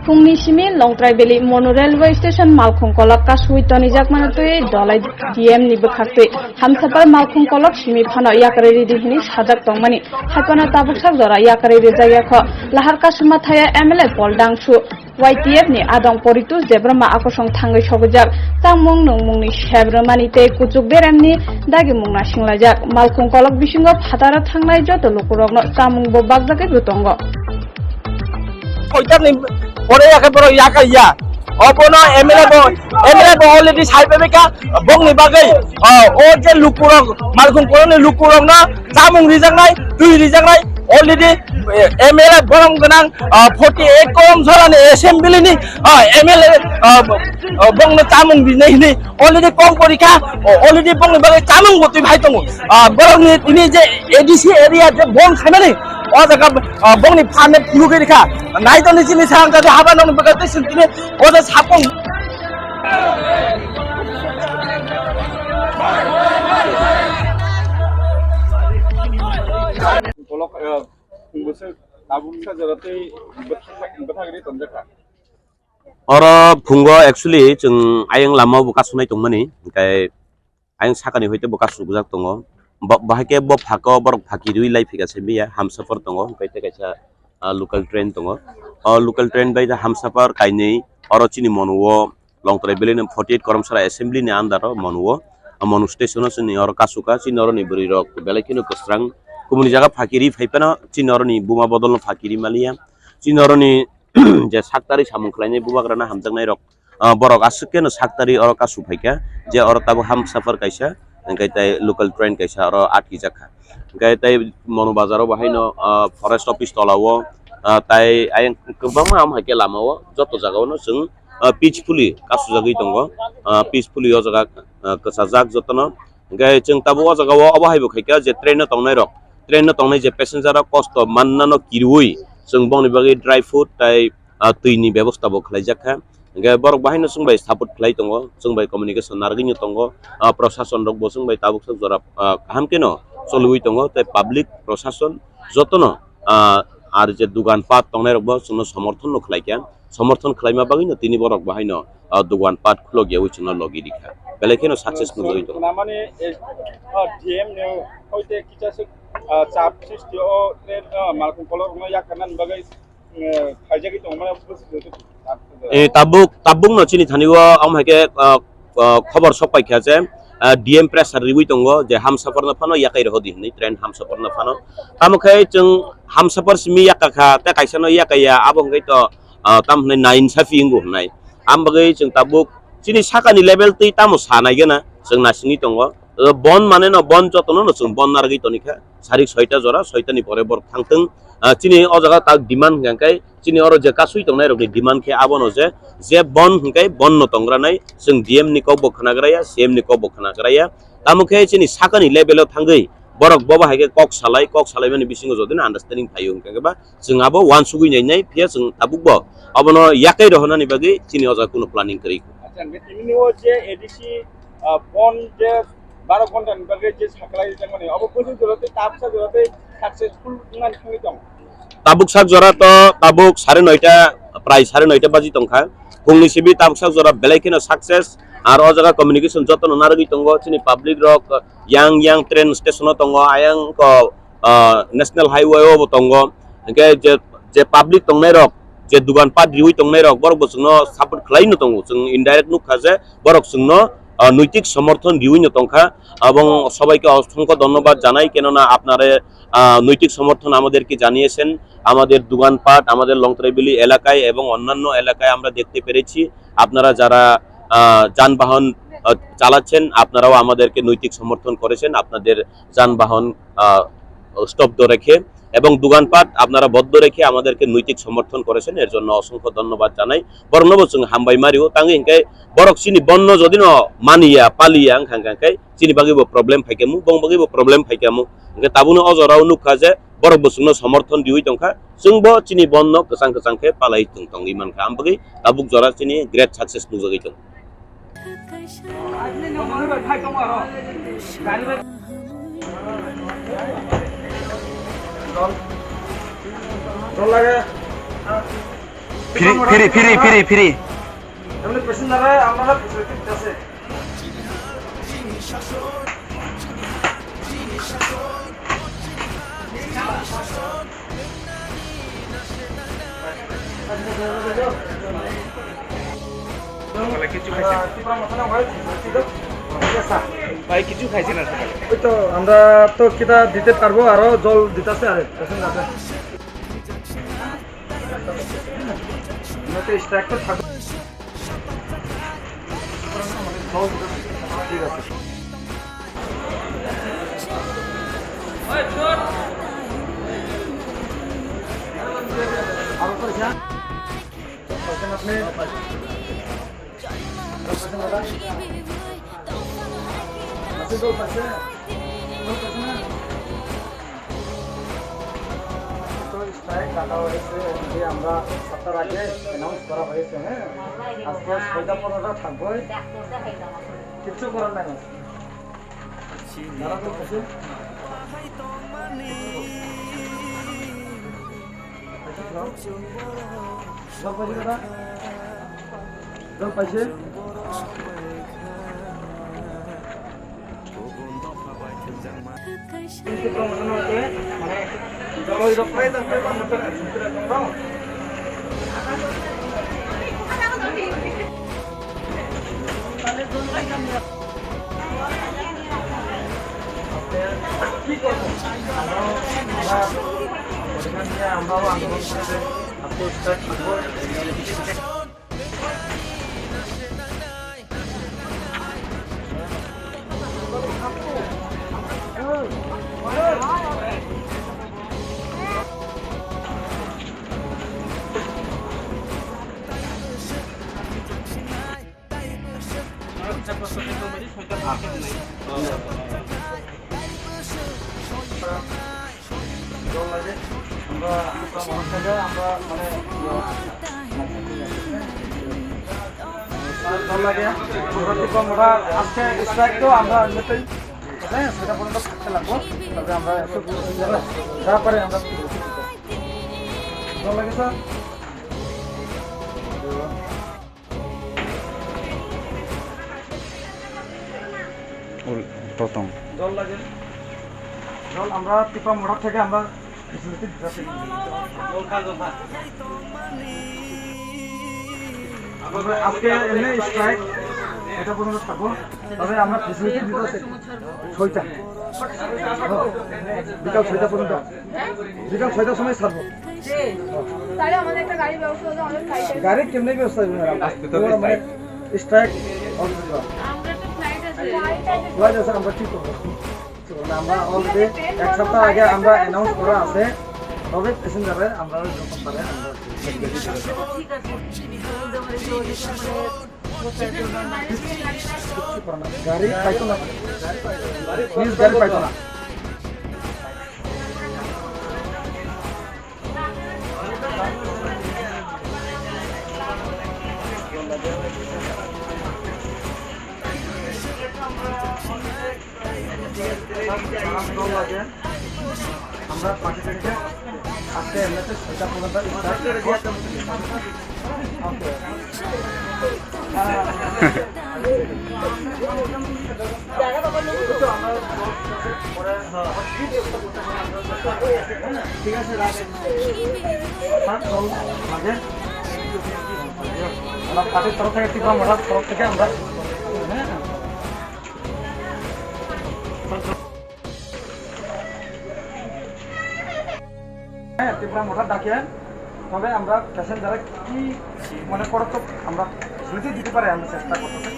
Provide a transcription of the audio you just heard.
Fungni simi Longtrai Valley Mono Railway Station Malkhung Kolak kasui toni jakmanatui dolai DM ni bekhakti hamsapar Malkhung Kolak simi phano yakariri dihini sajak tongmani hakona tabuksak jora yakariri jaya kho lahar kasuma thaya MLA Paul Dangsu YTF ni adong poritu zebrama akosong thangai sobujak tangmung nungmungni shebrmani te kuchuk beremni dagi mungna singlajak Malkhung Kolak bisingo phatara thangnai joto lokurokno tamung bo bagjake gutongo ওইটার পরে একেবারে ইয়াকা ইয়া upon MLA বো already সাইবেকা বংনি বাগৈ ও যে লুকুরক মালখুং কোরনি লুকুরক না জামুং রিজাংনাই দুই রিজাংনাই already MLA বরং গনাং 48 কম জরানি অ্যাসেম্বলিনি এমএলএ বংনি জামুং বিনাইনি অলরেডি কম পরীক্ষা অলরেডি বংনি বাগৈ জামুং গতি ভাই দङ বরংনি তিনি যে এডিসি এরিয়া যে বং খাইমানি ও জায়গা বংনি ফানে ফুলুকে রেখা নাইতনি চিনি সাং যাতে হাবা নন বগাতে সিনতিনি ও যে সাপং Kolok bose tabuksa jarate bathagri tonjaka oro phungo actually जों ayang lama buka sunai tongmani kai ayang sakani hoite buka sugujak tongo bahake bo phako borok phakirui lai phigase biya hamsafar tongo kaite kaisa local train tongo local train bai hamsafar kainei oro chini monuo Longtrai Valley 48 koromsara assembly ni andaro monuo monu station ni oro kasuka chini oro ni buri rok belekino kostrang kumuni jaga phakiri phaipana chini oro ni buma bodolno phakiri malia chini oro ni je saktari samung khlainai bubagrana hamjangnai rok borok asukeno saktari oro kasu phaika je oro tabu hamsafar kaisa engkai local train kaisa oro atki jakha engkai tai monu bazaro bahaino forest office tolawo tai ayang kebama am hake lamao joto jagaono जों peacefully kasu jagoi tongo peacefully o jaga kasajak jotono engkai जों tabu o jagao abahaibo khaika je train no tongnai rok train no tongnai je passenger rok kosto mannano kirui जों bongni bagi dry food tai tuini ব্যবস্থা bo khlaijakha engkai borok bahaino sungbai support khlai tongo sungbai communication nargini tongo proshashan rok bo sungbai tabuksak jora kahamkeno solui tongo tai public proshashan jotono আর যে দোকান পাট tongnai rok bo sungno সমর্থন no khlaikya সমর্থন khlaima bagino tini borok bahaino দোকান পাট khlogia uchino logi dikha belekeno success no joi tongo মানে DM নে হইতে কিচাসে চাপ সৃষ্টি ও train মালখুং kolok no yakanan bagai khaijagi tong মানে tabuk no chini thaniwa am hake khobor sopaikha je DM pressure riwi tongo je hamsafar na phano yakai rodi ni train hamsafar na phano tamukhai जों hamsafar simi yakakha ta kaisa no yakaya abongai to tamne 9 safi ingu nai ambagai जों tabuk chini sakani level tei tamu sanai gena जों nasini tongo bon mane no bon jotono no जों bon nargi tonika sarik 6ta jora 6ta ni pore bor thangteng chini o jaga ta demand gangkai chini oro je kasui tongnai rokni demand khe abono je bon hingkai bon no tongra nai जों DM ni ko bokhanagraya CM ni ko bokhanagraya tamukhe chini sakani level o thangai borok boba haike kok salai mani bisingo jodina understanding phayo hingkai ba जों abo one sugui nai pia जों tabuk bo abono yakai rohona ni bagi chini o jaga kuno planning kari acha ngetini o je edisi bon je 12 ঘন্টা নিবাগে যে সাকলাই মানে অবশ্যই জরতে তাপসা জরতে successful নান থাকি দং tabuk sak jora to tabuk 9:30 প্রায় 9:30 বাজি tongkha fungni sibi tabuk sak jora belekino success ar o jaga communication jotono nargi tongo chini public rock yang train station o tongo ayang ko national highway o tongo engke je public tongnai rok je dugan pat riwi tongnai rok borok bosno support khlai no tongo जों indirect nukha je borok sungno নৈতিক সমর্থন দিউইনো তংখা এবং সবাইকে অসংখ্য ধন্যবাদ জানাই কেননা আপনারা নৈতিক সমর্থন আমাদেরকে জানিয়েছেন আমাদের দোকানপাট আমাদের লংতরাই ভ্যালি এলাকায় এবং অন্যান্য এলাকায় আমরা দেখতে পেরেছি আপনারা যারা যানবাহন চালাচ্ছেন আপনারাও আমাদেরকে নৈতিক সমর্থন করেছেন আপনাদের যানবাহন স্তব্ধ রেখে এবং দোকানপাট আপনারা বদ্ধ রেখে আমাদেরকে নৈতিক সমর্থন করেছেন এর জন্য অসংখ্য ধন্যবাদ জানাই বর্ণবচং হামবাই মারিও তাঙ্গে ইনকাই বরক চিনি বন্ন যদিন মানিয়া পালিয়া খাঙ্কাঙ্কাই চিনি বাগিবো প্রবলেম ফাইকামু বং বাগিবো প্রবলেম ফাইকামু ইনকে তাবুনো অজরাও নুখা যে বরক বচংনো সমর্থন দিউই তংখা जोंबो चिनि बन्न गोसां पालाई तंग इमानखा आमबागै ताबुक जरा चिनि ग्रेट सक्सेस नुजागै दं ফ্রি এমনি প্যাসেঞ্জারে আমরা ফেসিলিটি আছে ভাই কিছু খাইছে না সকালে ওই তো আমরা তো কিটা দিতে পারবো আরো জল দিতেছে আরে প্যাসেঞ্জারে স্ট্রাইক তো থাকবে ঠিক আছে আরো করে যান আপনি আমরা সপ্তাহ আগে অ্যানাউন্স করা হয়েছে হ্যাঁ আজকে 6টা-15টা থাকবো কিছু করার নাই জল পাইছে মানে আমরাও আন্দোলন আজকে স্ট্রাইক তো আমরা হ্যাঁ সেটা পর্যন্ত থাকতে লাগবো তবে আমরা তারপরে আমরা জল লাগে স্যার প্রথম জল লাগে জল আমরা টিপা মোড়া থেকে আমরা আজকে এমনি স্ট্রাইক এটা পর্যন্ত থাকবো তবে আমরা ফেসিলিটি দিতে 6টা বিকাল 6টা পর্যন্ত বিকাল 6টার সময় ছাড়বো গাড়ি কেমনি ব্যবস্থা মানে স্ট্রাইক ফ্লাইট আছে আমরা কি করবো আমরা অলরেডি এক সপ্তাহ আগে আমরা অ্যানাউন্স করা আছে তবে প্যাসেঞ্জারে আমরা যখন পারে গাড়ি পাইতো না প্লিজ গাড়ি পাইতো না আমরা পার্টি থেকে আজকে এমনিতে 6টা পর্যন্ত ঠিক আছে আমরা পার্টির তরফ থেকে ত্রিপুরা মঠার তরফ থেকে আমরা হ্যাঁ ত্রিপুরা মোটর ডাকে তবে আমরা প্যাসেঞ্জারে কি মনে করো তো আমরা দিতে পারে আমরা চেষ্টা করতে